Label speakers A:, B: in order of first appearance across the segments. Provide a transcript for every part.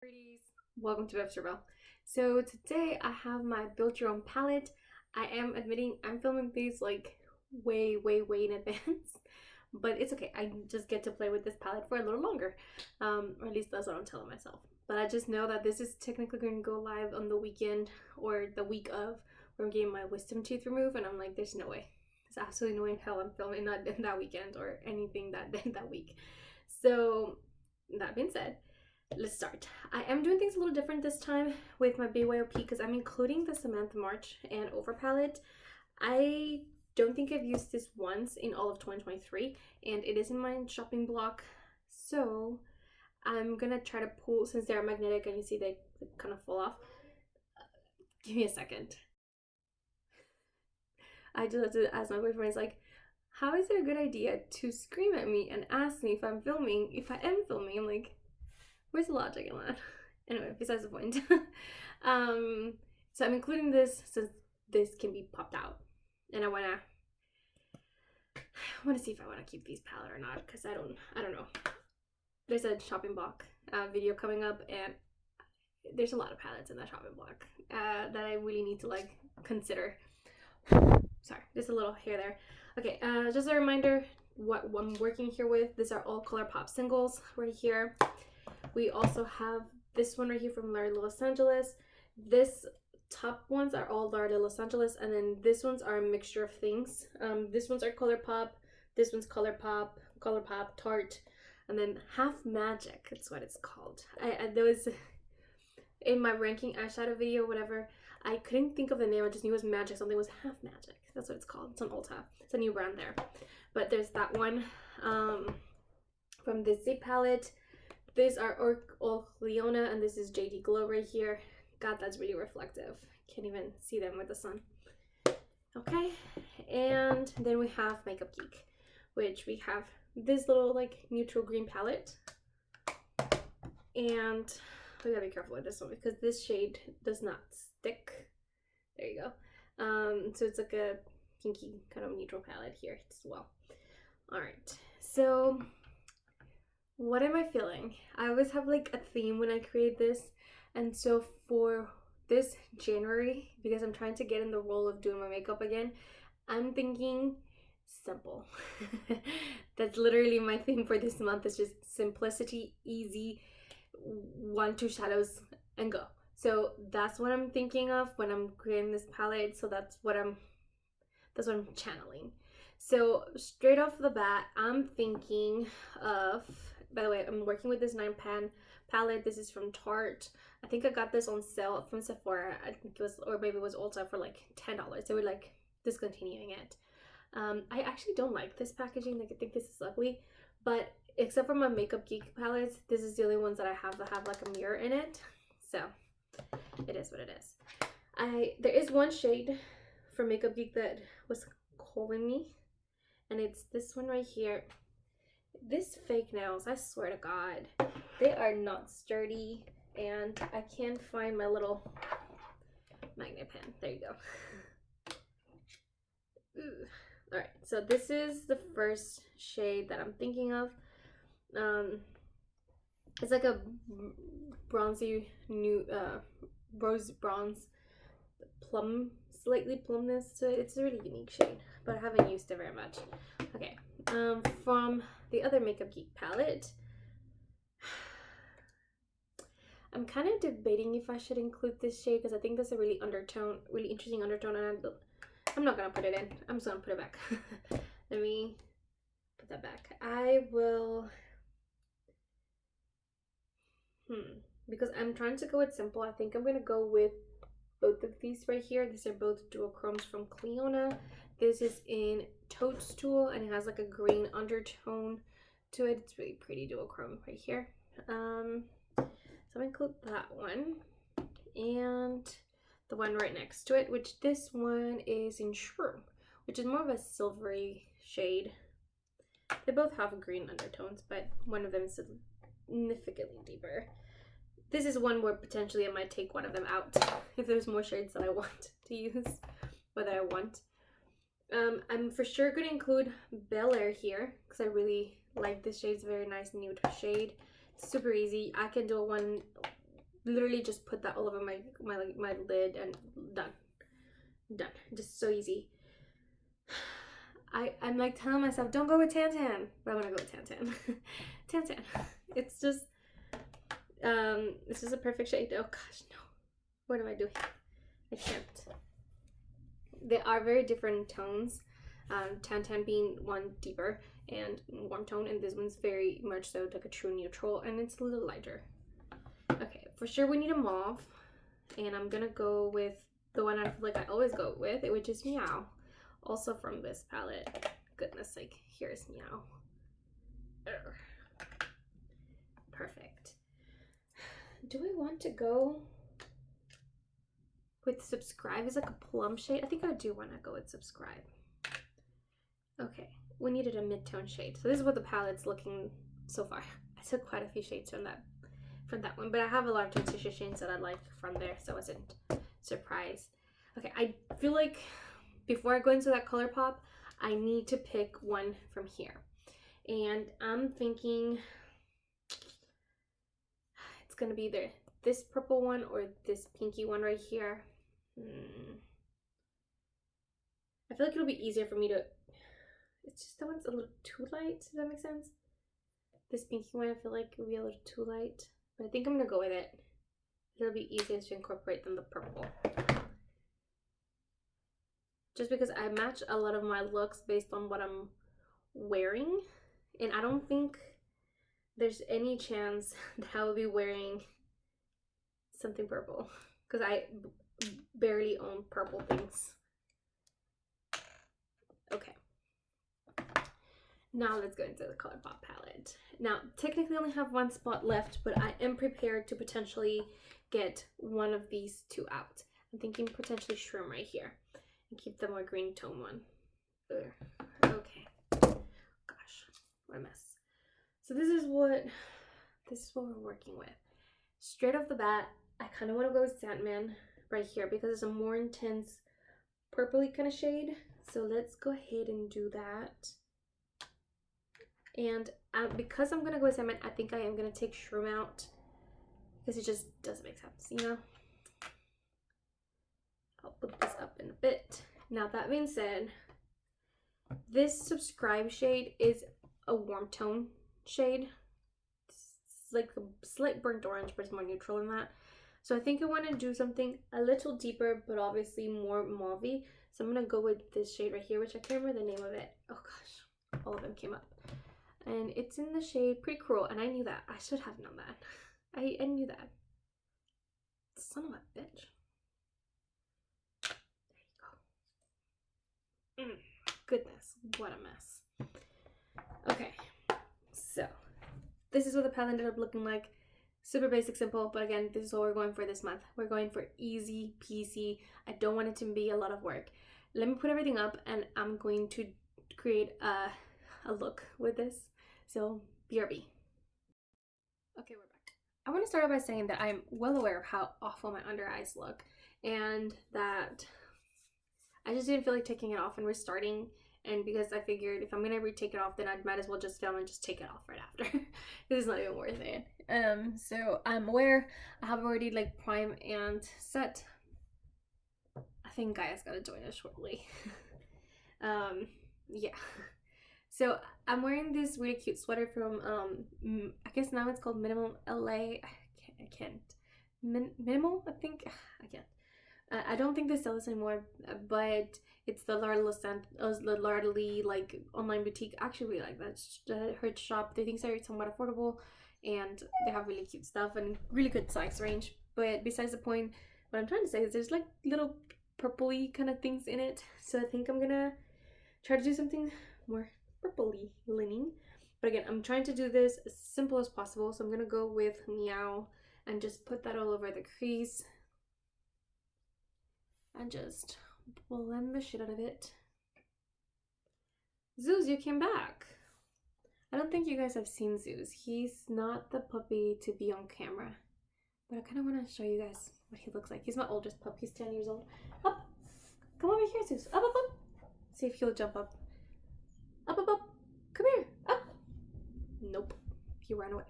A: Pretties. Welcome to Webster. So today I have my build your own palette. I am admitting I'm filming these like way in advance, but it's okay. I just get to play with this palette for a little longer, or at least that's what I'm telling myself. But I just know that this is technically going to go live on the weekend or the week of where I'm getting my wisdom teeth removed, and I'm like, there's no way. There's absolutely no way in hell I'm filming that weekend or anything that week. So that being said, let's start. I am doing things a little different this time with my BYOP because I'm including the Samantha March and Over palette. I don't think I've used this once in all of 2023, and it is in my shopping block. So I'm gonna try to pull, since they're magnetic and you see they kind of fall off. Give me a second. I just have to ask my boyfriend, it's like, how is it a good idea to scream at me and ask me if I'm filming? If I am filming, I'm like, where's the logic in that? Anyway, besides the point. So I'm including this since this can be popped out, and I wanna see if I wanna keep these palette or not, because I don't know. There's a shopping block video coming up, and there's a lot of palettes in that shopping block that I really need to like consider. Sorry, just a little hair there. Okay, just a reminder what I'm working here with. These are all ColourPop singles right here. We also have this one right here from Larry Los Angeles. This top ones are all Larry Los Angeles, and then this ones are a mixture of things. This ones are ColourPop, this one's ColourPop, Tarte, and then Half Magic. That's what it's called. There was in my ranking eyeshadow video, whatever. I couldn't think of the name. I just knew it was magic. Something was Half Magic. That's what it's called. It's on Ulta. It's a new brand there. But there's that one from the Z palette. These are Leona, and this is JD Glow right here. God, that's really reflective. Can't even see them with the sun. Okay, and then we have Makeup Geek, which we have this little like neutral green palette. And we gotta be careful with this one because this shade does not stick. There you go. So it's like a pinky kind of neutral palette here as well. All right, so what am I feeling? I always have like a theme when I create this, and so for this January, because I'm trying to get in the role of doing my makeup again, I'm thinking simple. That's literally my theme for this month. It's just simplicity, easy, 1-2 shadows and go. So that's what I'm thinking of when I'm creating this palette. So that's what I'm channeling. So straight off the bat, I'm thinking of, by the way, I'm working with this 9-pan palette. This is from Tarte. I think I got this on sale from Sephora. I think it was, or maybe it was Ulta for like $10. They were like discontinuing it. I actually don't like this packaging. Like, I think this is ugly, but except for my Makeup Geek palettes, this is the only ones that I have that have like a mirror in it. So it is what it is. There is one shade from Makeup Geek that was calling me, and it's this one right here. This fake nails, I swear to God, they are not sturdy, and I can't find my little magnet pen. There you go. Ooh. All right, so this is the first shade that I'm thinking of. It's like a bronzy rose bronze plum, slightly plumness to it. It's a really unique shade, but I haven't used it very much. Okay, from the other Makeup Geek palette, I'm kind of debating if I should include this shade because I think there's a really interesting undertone, and I'm not gonna put it in. I'm just gonna put it back. Let me put that back. I will. Because I'm trying to go with simple, I think I'm gonna go with both of these right here. These are both duochromes from Cleona. This is in Toadstool, and it has like a green undertone to it. It's really pretty duochrome right here. So I'm gonna include that one and the one right next to it, which this one is in Shroom, which is more of a silvery shade. They both have green undertones, but one of them is significantly deeper. This is one where potentially I might take one of them out if there's more shades that I want to use, or that I want. I'm for sure going to include Bel Air here because I really like this shade. It's a very nice nude shade. Super easy. I can do a literally just put that all over my lid and done. Just so easy. I'm like telling myself, don't go with tan tan, but I'm gonna go with tan tan. Tan tan. It's just a perfect shade. Oh gosh, no. What am I doing? I can't. They are very different tones. Tan tan being one deeper and warm tone, and this one's very much so like a true neutral, and it's a little lighter. Okay, for sure we need a mauve, and I'm gonna go with the one I feel like I always go with, which is Meow. Also from this palette. Goodness sake, here's Meow. Ugh. Perfect. Do I want to go with Subscribe? Is like a plum shade. I think I do want to go with Subscribe. Okay, we needed a mid-tone shade. So this is what the palette's looking so far. I took quite a few shades from that one, but I have a lot of transition shades that I like from there, so I wasn't surprised. Okay, I feel like before I go into that color pop, I need to pick one from here. And I'm thinking it's gonna be either this purple one or this pinky one right here. I feel like it'll be easier for me to, it's just that one's a little too light, does that make sense? This pinky one I feel like will be a little too light, but I think I'm gonna go with it. It'll be easier to incorporate than the purple. Just because I match a lot of my looks based on what I'm wearing, and I don't think there's any chance that I will be wearing something purple, because I barely own purple things. Okay, now let's go into the ColourPop palette. Now technically I only have one spot left, but I am prepared to potentially get one of these two out. I'm thinking potentially Shroom right here and keep the more green tone one. Ugh. Okay, gosh, what a mess. So this is what we're working with. Straight off the bat, I kind of want to go with Sandman right here because it's a more intense purpley kind of shade. So let's go ahead and do that. And because I'm going to go with Sandman, I think I am going to take Shroom out because it just doesn't make sense, you know? I'll put this up in a bit. Now that being said, this Subscribe shade is a warm tone shade. It's like a slight burnt orange, but it's more neutral than that. So I think I want to do something a little deeper, but obviously more mauvey. So I'm going to go with this shade right here, which I can't remember the name of it. Oh gosh, all of them came up. And it's in the shade Pretty Cruel, and I knew that. I should have known that. I knew that. Son of a bitch. There you go. Goodness, what a mess. Okay, so this is what the palette ended up looking like. Super basic, simple, but again, this is what we're going for this month. We're going for easy peasy. I don't want it to be a lot of work. Let me put everything up, and I'm going to create a look with this. So BRB. Okay, we're back. I want to start out by saying that I'm well aware of how awful my under eyes look, and that I just didn't feel like taking it off and restarting. And because I figured if I'm gonna retake it off, then I might as well just film and just take it off right after, because it's not even worth it. So I'm aware. I have already like prime and set. I think Gaia's gonna join us shortly. Yeah. So I'm wearing this really cute sweater from I guess now it's called Minimal LA. I can't. Minimal, I think. I can't. I don't think they sell this anymore, but it's the Lardly like online boutique. I actually really like that. Her shop, the things are somewhat affordable, and they have really cute stuff and really good size range. But besides the point, what I'm trying to say is there's like little purpley kind of things in it. So I think I'm gonna try to do something more purpley leaning. But again, I'm trying to do this as simple as possible. So I'm gonna go with Meow and just put that all over the crease. And just blend the shit out of it. Zeus, you came back. I don't think you guys have seen Zeus. He's not the puppy to be on camera. But I kind of want to show you guys what he looks like. He's my oldest pup. He's 10 years old. Up! Come over here, Zeus. Up, up, up. See if he'll jump up. Up, up, up. Come here. Up. Nope. He ran away.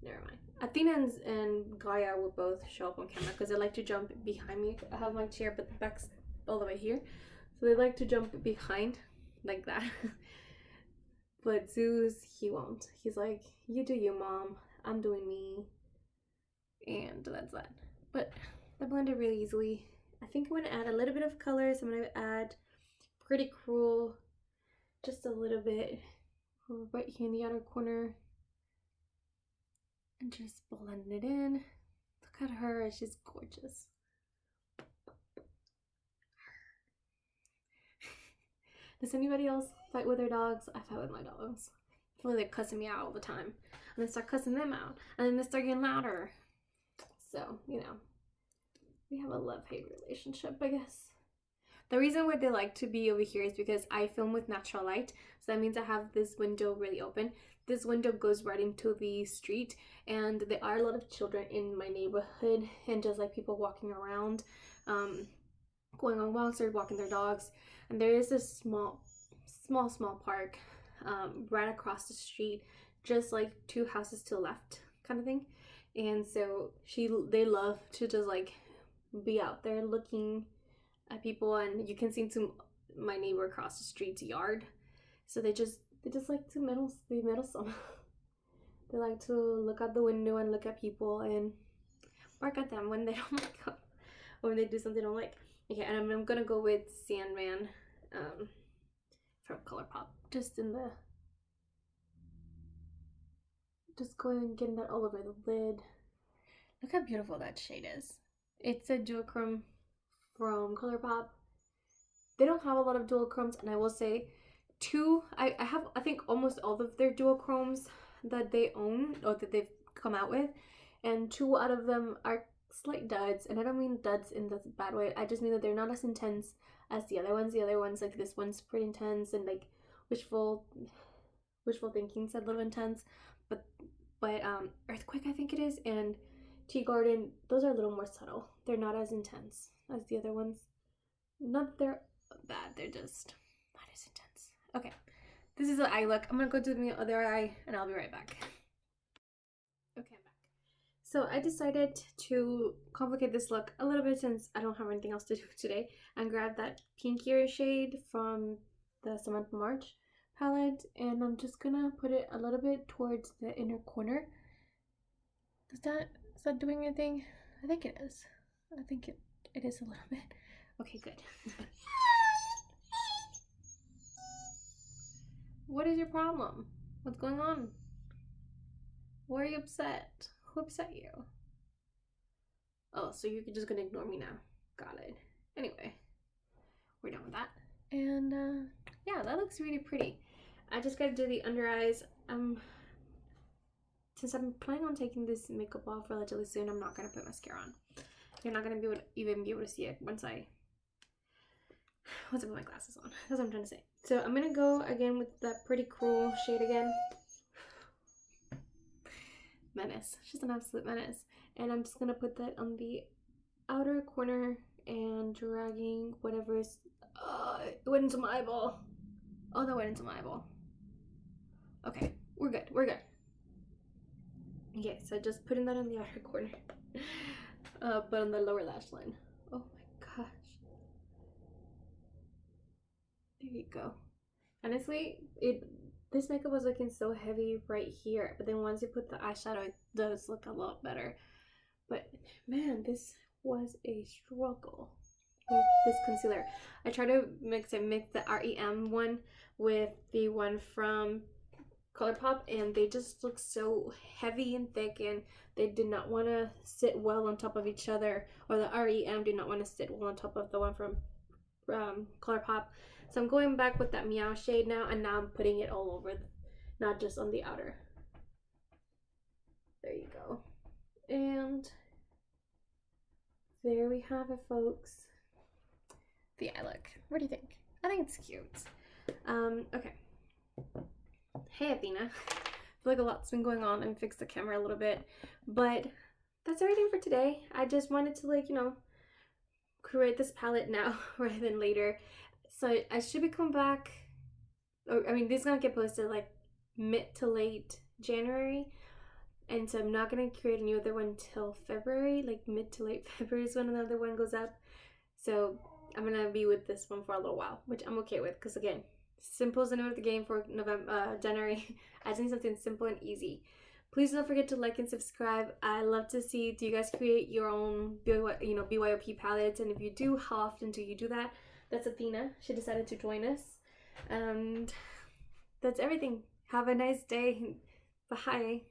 A: Never mind. Athena and Gaia will both show up on camera because they like to jump behind me. I have my chair, but the back's all the way here. So they like to jump behind like that. But Zeus, he won't. He's like, you do you, mom. I'm doing me. And that's that. But I blend it really easily. I think I'm going to add a little bit of color. So I'm going to add Pretty Cruel. Just a little bit right here in the outer corner. And just blend it in. Look at her, she's gorgeous. Does anybody else fight with their dogs? I fight with my dogs. I feel like they're cussing me out all the time. And then start cussing them out. And then they start getting louder. So, you know, we have a love-hate relationship, I guess. The reason why they like to be over here is because I film with natural light. So that means I have this window really open. This window goes right into the street, and there are a lot of children in my neighborhood, and just like people walking around, going on walks or walking their dogs. And there is this small park right across the street, just like 2 houses to the left kind of thing. And so they love to just like be out there looking at people, and you can see to my neighbor across the street's yard. So they just like to be meddlesome. They like to look out the window and look at people and bark at them when they don't like them, or when they do something they don't like. Okay, and I'm gonna go with Sandman from ColourPop. Just going and getting that all over the lid. Look how beautiful that shade is. It's a duochrome from ColourPop. They don't have a lot of duochromes, and I will say I have, I think, almost all of their duochromes that they own or that they've come out with, and 2 out of them are slight duds. And I don't mean duds in the bad way, I just mean that they're not as intense as the other ones. The other ones, like this one's pretty intense, and like wishful thinking's a little intense, but Earthquake, I think it is, and Tea Garden, those are a little more subtle. They're not as intense as the other ones. Not that they're bad, they're just not as intense. Okay, this is the eye look. I'm gonna go do the other eye and I'll be right back. Okay, I'm back. So I decided to complicate this look a little bit since I don't have anything else to do today, and grab that pinkier shade from the Samantha March palette, and I'm just gonna put it a little bit towards the inner corner. Is that doing anything? I think it is. I think it is a little bit. Okay, good. What is your problem? What's going on? Why are you upset? Who upset you? Oh, so you're just gonna ignore me now. Got it. Anyway, we're done with that. And yeah, that looks really pretty. I just gotta do the under eyes. Since I'm planning on taking this makeup off relatively soon, I'm not gonna put mascara on. You're not gonna even be able to see it once I put my glasses on. That's what I'm trying to say. So I'm gonna go again with that Pretty Cruel shade again. Menace. She's an absolute menace. And I'm just gonna put that on the outer corner and dragging whatever is. It went into my eyeball. Oh, that went into my eyeball. Okay, we're good. We're good. Okay, so just putting that in the outer corner, but on the lower lash line. Oh my gosh. There you go. Honestly, this makeup was looking so heavy right here, but then once you put the eyeshadow, it does look a lot better. But man, this was a struggle with this concealer. I tried to mix the REM one with the one from ColourPop, and they just look so heavy and thick, and they did not want to sit well on top of each other, or the REM did not want to sit well on top of the one from ColourPop. So I'm going back with that Meow shade now, and now I'm putting it all over, not just on the outer. There you go. And there we have it, folks. The eye look. What do you think? I think it's cute. Okay. Hey, Athena. I feel like a lot's been going on and fix the camera a little bit, but that's everything for today. I just wanted to, like, you know, create this palette now rather than later. So I should be coming back, or I mean, this is gonna get posted like mid to late January, And so I'm not going to create a new other one till February, like mid to late February is when another one goes up. So I'm going to be with this one for a little while, which I'm okay with because, again, simple is the name of the game for January. I just need something simple and easy. Please don't forget to like and subscribe. I love to see, do you guys create your own BYOP palettes? And if you do, how often do you do that? That's Athena. She decided to join us. And that's everything. Have a nice day. Bye.